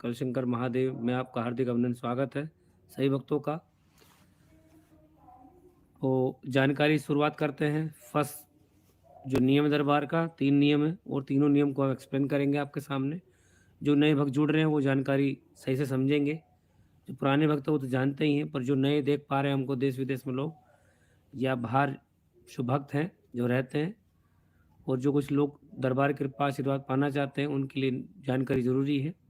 कलशंकर महादेव में आपका हार्दिक अभिनंदन स्वागत है सभी भक्तों का। तो जानकारी शुरुआत करते हैं। फर्स्ट जो नियम दरबार का 3 नियम है और तीनों नियम को हम एक्सप्लेन करेंगे आपके सामने। जो नए भक्त जुड़ रहे हैं वो जानकारी सही से समझेंगे। जो पुराने भक्त हैं वो तो जानते ही हैं, पर जो नए देख पा रहे हैं हमको देश विदेश में लोग या बाहर जो भक्त हैं जो रहते हैं और जो कुछ लोग दरबार की कृपा आशीर्वाद पाना चाहते हैं उनके लिए जानकारी ज़रूरी है।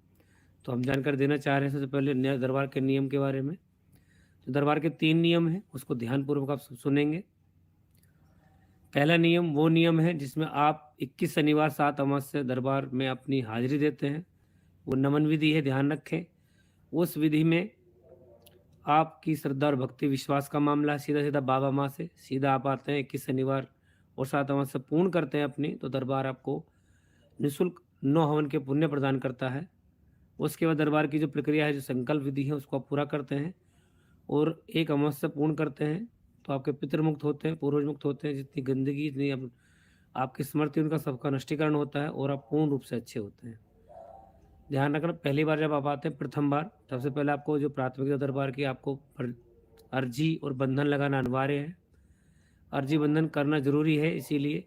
तो हम जानकारी देना चाह रहे हैं सबसे पहले नया दरबार के नियम के बारे में। तो दरबार के 3 नियम हैं, उसको ध्यानपूर्वक आप सुनेंगे। पहला नियम वो नियम है जिसमें आप 21 शनिवार 7 अमावस्या दरबार में अपनी हाजिरी देते हैं। वो नमन विधि है, ध्यान रखें। उस विधि में आपकी श्रद्धा और भक्ति विश्वास का मामला है। सीधा सीधा बाबा माँ से सीधा आप आते हैं 21 शनिवार और 7 अमावस्या पूर्ण करते हैं अपनी, तो दरबार आपको निःशुल्क 9 हवन के पुण्य प्रदान करता है। उसके बाद दरबार की जो प्रक्रिया है, जो संकल्प विधि है, उसको आप पूरा करते हैं और एक अमावस्या पूर्ण करते हैं तो आपके पितृ मुक्त होते हैं, पूर्वज मुक्त होते हैं। जितनी गंदगी, जितनी आपकी स्मृति, उनका सबका नष्टीकरण होता है और आप पूर्ण रूप से अच्छे होते हैं। ध्यान रखना, पहली बार जब आप आते हैं, प्रथम बार, सबसे पहले आपको जो प्राथमिकता दरबार की, आपको अर्जी और बंधन लगाना अनिवार्य है। अर्जी बंधन करना जरूरी है इसीलिए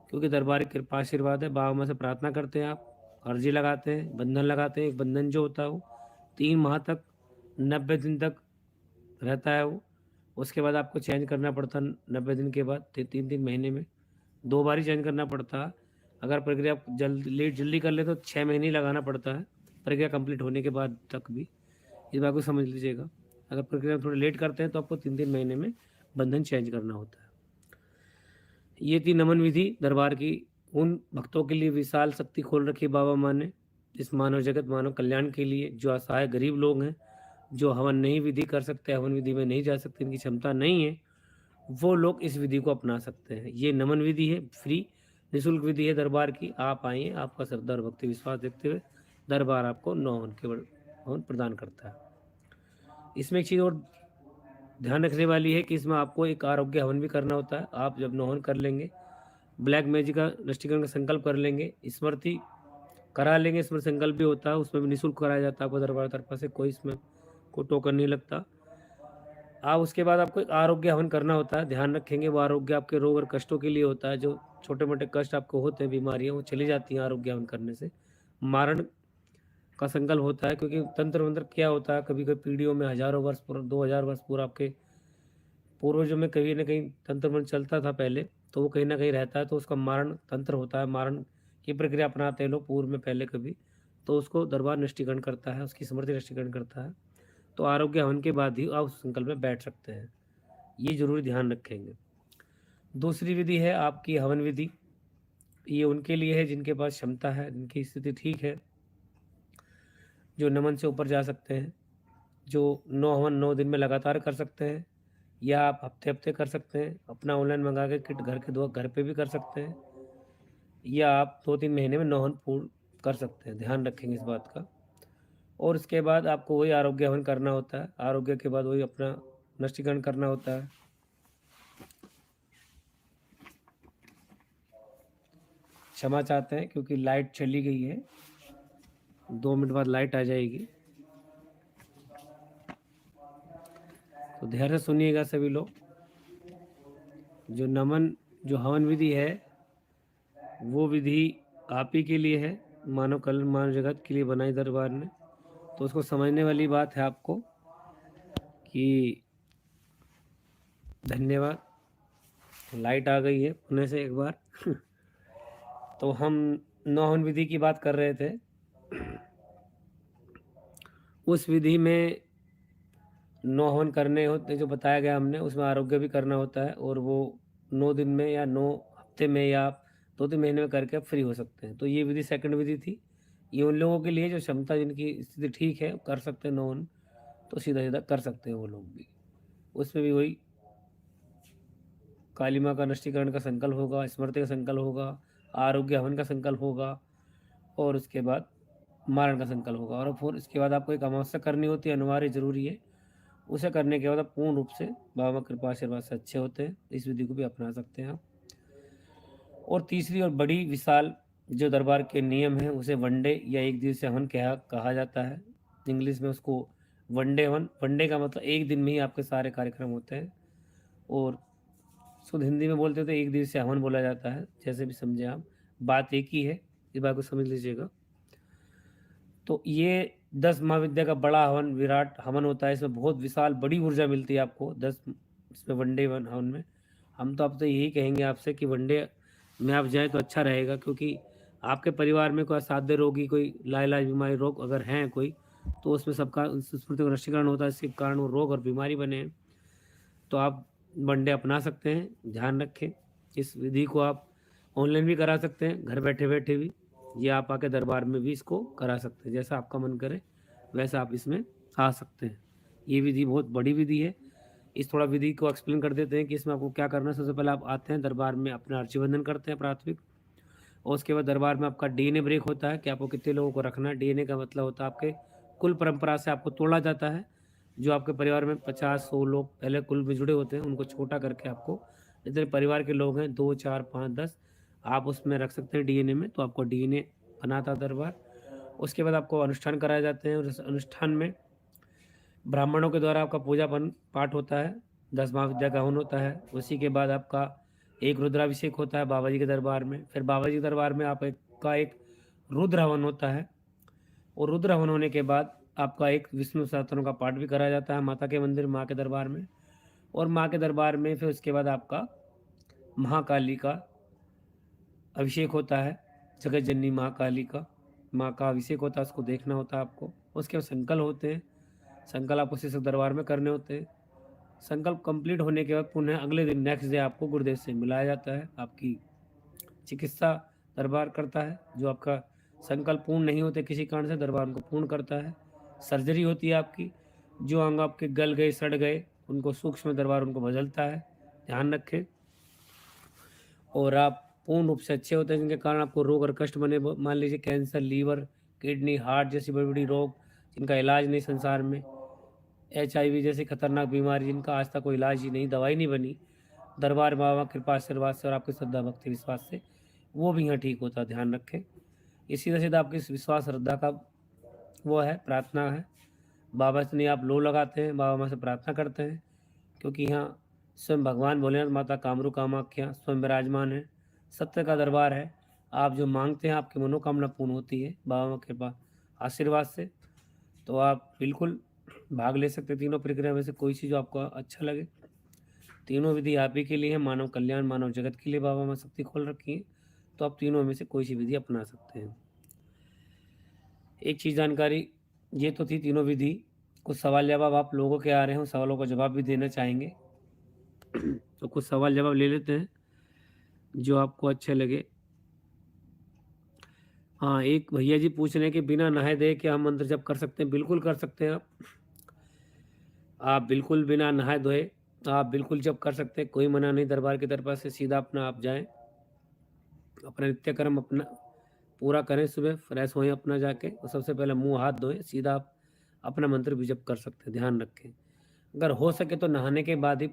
क्योंकि दरबार की कृपा आशीर्वाद है। बाबा माँ से प्रार्थना करते हैं, आप अर्जी लगाते हैं, बंधन लगाते हैं। एक बंधन जो होता है वो 3 माह तक 90 दिन तक रहता है वो। उसके बाद आपको चेंज करना पड़ता है 90 दिन के बाद, 3-3 महीने में 2 बार ही चेंज करना पड़ता है। अगर प्रक्रिया आप जल्दी कर ले तो 6 महीने ही लगाना पड़ता है प्रक्रिया कंप्लीट होने के बाद तक भी। इस बात को समझ लीजिएगा। अगर प्रक्रिया थोड़ी लेट करते हैं तो आपको 3-3 महीने में बंधन चेंज करना होता है। ये थी नमन विधि दरबार की। उन भक्तों के लिए विशाल शक्ति खोल रखी बाबा माँ ने इस मानव जगत मानव कल्याण के लिए। जो असहाय गरीब लोग हैं, जो हवन नहीं विधि कर सकते, हवन विधि में नहीं जा सकते, इनकी क्षमता नहीं है, वो लोग इस विधि को अपना सकते हैं। ये नमन विधि है, फ्री निःशुल्क विधि है दरबार की। आप आइए, आपका श्रद्धा और भक्ति विश्वास देखते हुए दरबार आपको 9 हवन के हवन प्रदान करता है। इसमें एक चीज़ और ध्यान रखने वाली है कि इसमें आपको एक आरोग्य हवन भी करना होता है। आप जब 9 हवन कर लेंगे, ब्लैक मैजिक का नष्टीकरण का संकल्प कर लेंगे, स्मृति करा लेंगे, इसमें संकल्प भी होता है, उसमें भी निःशुल्क कराया जाता है आपको दरबार तरफा से, कोई इसमें कोई टोकन नहीं लगता। आप उसके बाद आपको एक आरोग्य हवन करना होता है। ध्यान रखेंगे, वो आरोग्य आपके रोग और कष्टों के लिए होता है। जो छोटे मोटे कष्ट आपको होते हैं, बीमारियां, वो चली जाती हैं आरोग्य हवन करने से। मारण का संकल्प होता है क्योंकि तंत्र मंत्र क्या होता है, कभी कभी पीढ़ियों में हजारों वर्ष पूरा 2000 वर्ष पूरा आपके पूर्वजों में कहीं ना कहीं तंत्र मंत्र चलता था पहले, तो वो कहीं ना कहीं रहता है, तो उसका मारण तंत्र होता है। मारण की प्रक्रिया अपनाते हैं लोग पूर्व में पहले कभी, तो उसको दरबार नष्टीकरण करता है, उसकी स्मृति नष्टीकरण करता है। तो आरोग्य हवन के बाद ही आप उस संकल्प में बैठ सकते हैं, ये जरूर ध्यान रखेंगे। दूसरी विधि है आपकी हवन विधि। ये उनके लिए है जिनके पास क्षमता है, जिनकी स्थिति ठीक है, जो नमन से ऊपर जा सकते हैं, जो 9 हवन 9 दिन में लगातार कर सकते हैं, या आप हफ्ते हफ्ते कर सकते हैं। अपना ऑनलाइन मंगा के किट घर पे भी कर सकते हैं, या आप 2-3 महीने में 9 हवन पूर्ण कर सकते हैं। ध्यान रखेंगे इस बात का। और इसके बाद आपको वही आरोग्य हवन करना होता है। आरोग्य के बाद वही अपना नष्टीकरण करना होता है। क्षमा चाहते हैं क्योंकि लाइट चली गई है, 2 मिनट बाद लाइट आ जाएगी, तो धैर्य से सुनिएगा सभी लोग। जो नमन, जो हवन विधि है, वो विधि आप ही के लिए है, मानव कल्याण मानव जगत के लिए बनाई दरबार ने। तो उसको समझने वाली बात है आपको कि धन्यवाद। लाइट आ गई है पुणे से एक बार तो हम 9 हवन विधि की बात कर रहे थे। उस विधि में 9 हवन करने होते जो बताया गया हमने, उसमें आरोग्य भी करना होता है, और वो 9 दिन में या 9 हफ्ते में या 2-3 महीने में करके आप फ्री हो सकते हैं। तो ये विधि सेकंड विधि थी। ये उन लोगों के लिए जो क्षमता, जिनकी स्थिति ठीक है, कर सकते हैं 9 हवन, तो सीधा सीधा कर सकते हैं वो लोग भी। उसमें भी वही काली माँ का नष्टीकरण का संकल्प होगा, स्मृति का संकल्प होगा, आरोग्य हवन का संकल्प होगा, और उसके बाद मारण का संकल्प होगा। और फिर इसके बाद आपको एक अमावस्या करनी होती है, अनिवार्य जरूरी है। उसे करने के बाद आप पूर्ण रूप से बाबा कृपा आशीर्वाद से अच्छे होते हैं। इस विधि को भी अपना सकते हैं आप। और तीसरी और बड़ी विशाल जो दरबार के नियम हैं उसे वनडे या एक दिवसीय हवन कहा जाता है। इंग्लिश में उसको वनडे हवन, वनडे का मतलब एक दिन में ही आपके सारे कार्यक्रम होते हैं, और शुद्ध हिंदी में बोलते तो एक दिवसीय हवन बोला जाता है। जैसे भी समझे आप, बात एक ही है, इस बात को समझ लीजिएगा। तो ये 10 महाविद्या का बड़ा हवन, विराट हवन होता है। इसमें बहुत विशाल बड़ी ऊर्जा मिलती है आपको 10 इसमें वनडे वन हवन में। हम तो अब तो यही कहेंगे आपसे कि वनडे में आप जाएँ तो अच्छा रहेगा, क्योंकि आपके परिवार में कोई असाध्य रोगी, कोई लाइलाज बीमारी रोग अगर हैं कोई, तो उसमें सबका संस्कृति का नष्टीकरण होता है, इसके कारण वो रोग और बीमारी बने हैं। तो आप वनडे अपना सकते हैं, ध्यान रखें। इस विधि को आप ऑनलाइन भी करा सकते हैं, घर बैठे-बैठे भी, या आप आके दरबार में भी इसको करा सकते हैं। जैसा आपका मन करे वैसा आप इसमें आ सकते हैं। ये विधि बहुत बड़ी विधि है। इस थोड़ा विधि को एक्सप्लेन कर देते हैं कि इसमें आपको क्या करना है। सबसे पहले आप आते हैं दरबार में, अपना अर्ची बंधन करते हैं प्राथमिक, और उसके बाद दरबार में आपका डीएनए ब्रेक होता है कि आपको कितने लोगों को रखना है। डीएनए का मतलब होता है आपके कुल परंपरा से आपको तोड़ा जाता है। जो आपके परिवार में 50-100 लोग पहले कुल में जुड़े होते हैं, उनको छोटा करके आपको जितने परिवार के लोग हैं 2, 4, 5, 10 आप उसमें रख सकते हैं डीएनए में। तो आपको डीएनए बनाता है दरबार। उसके बाद आपको अनुष्ठान कराए जाते हैं, और इस अनुष्ठान में ब्राह्मणों के द्वारा आपका पूजा पाठ होता है, 10 महाविद्या का हवन होता है। उसी के बाद आपका एक रुद्राभिषेक होता है बाबा जी के दरबार में। फिर बाबा जी के दरबार में एक रुद्र हवन होता है, और रुद्र हवन होने के बाद आपका एक विष्णु सहस्त्रनाम का पाठ भी कराया जाता है माता के मंदिर, माँ के दरबार में। और माँ के दरबार में फिर उसके बाद आपका महाकाली का अभिषेक होता है, जगत जननी महाकाली का, माँ का अभिषेक होता है, उसको देखना होता है आपको। उसके बाद संकल्प होते हैं, संकल्प आपको शीर्षक दरबार में करने होते हैं। संकल्प कंप्लीट होने के बाद पुनः अगले दिन नेक्स्ट डे आपको गुरुदेव से मिलाया जाता है। आपकी चिकित्सा दरबार करता है। जो आपका संकल्प पूर्ण नहीं होते किसी कारण से, दरबार उनको पूर्ण करता है। सर्जरी होती है आपकी, जो अंग आपके गल गए, सड़ गए, उनको सूक्ष्म दरबार उनको बदलता है, ध्यान रखें। और आप पूर्ण रूप से अच्छे होते हैं, जिनके कारण आपको रोग और कष्ट बने, मान लीजिए कैंसर, लीवर, किडनी, हार्ट जैसी बड़ी बड़ी रोग जिनका इलाज नहीं संसार में, HIV जैसी खतरनाक बीमारी जिनका आज तक कोई इलाज ही नहीं, दवाई नहीं बनी, दरबार बाबा कृपा आशीर्वाद से और आपकी श्रद्धा भक्ति विश्वास से वो भी यहाँ ठीक होता है, ध्यान रखें। इसी तरह से आपकी विश्वास श्रद्धा का वो है, प्रार्थना है। बाबा से नहीं आप लो लगाते हैं, बाबा माँ से प्रार्थना करते हैं, क्योंकि यहाँ स्वयं भगवान भोलेनाथ माता कामरू कामाख्या स्वयं विराजमान है। सत्य का दरबार है। आप जो मांगते हैं आपकी मनोकामना पूर्ण होती है बाबा माँ कृपा आशीर्वाद से। तो आप बिल्कुल भाग ले सकते हैं तीनों प्रक्रिया में से कोई चीज़ जो आपको अच्छा लगे। तीनों विधि आप ही के लिए है, मानव कल्याण, मानव जगत के लिए बाबा माँ शक्ति खोल रखी है। तो आप तीनों में से कोई सी विधि अपना सकते हैं। एक चीज़ जानकारी ये तो थी तीनों विधि। कुछ सवाल जवाब आप लोगों के आ रहे हैं, उन सवालों का जवाब भी देना चाहेंगे। तो कुछ सवाल जवाब ले लेते हैं जो आपको अच्छे लगे। हाँ, एक भैया जी पूछ रहे हैं कि बिना नहाए धोए क्या हम मंत्र जप कर सकते हैं? बिल्कुल कर सकते हैं आप बिल्कुल बिना नहाए धोए आप बिल्कुल जप कर सकते हैं, कोई मना नहीं। दरबार की तरफ से सीधा अपना आप जाएं, अपना नित्यकर्म अपना पूरा करें, सुबह फ्रेश होएं अपना जाके, और सबसे पहले मुंह हाथ धोएं, सीधा आप अपना मंत्र भी जप कर सकते हैं, ध्यान रखें। अगर हो सके तो नहाने के बाद ही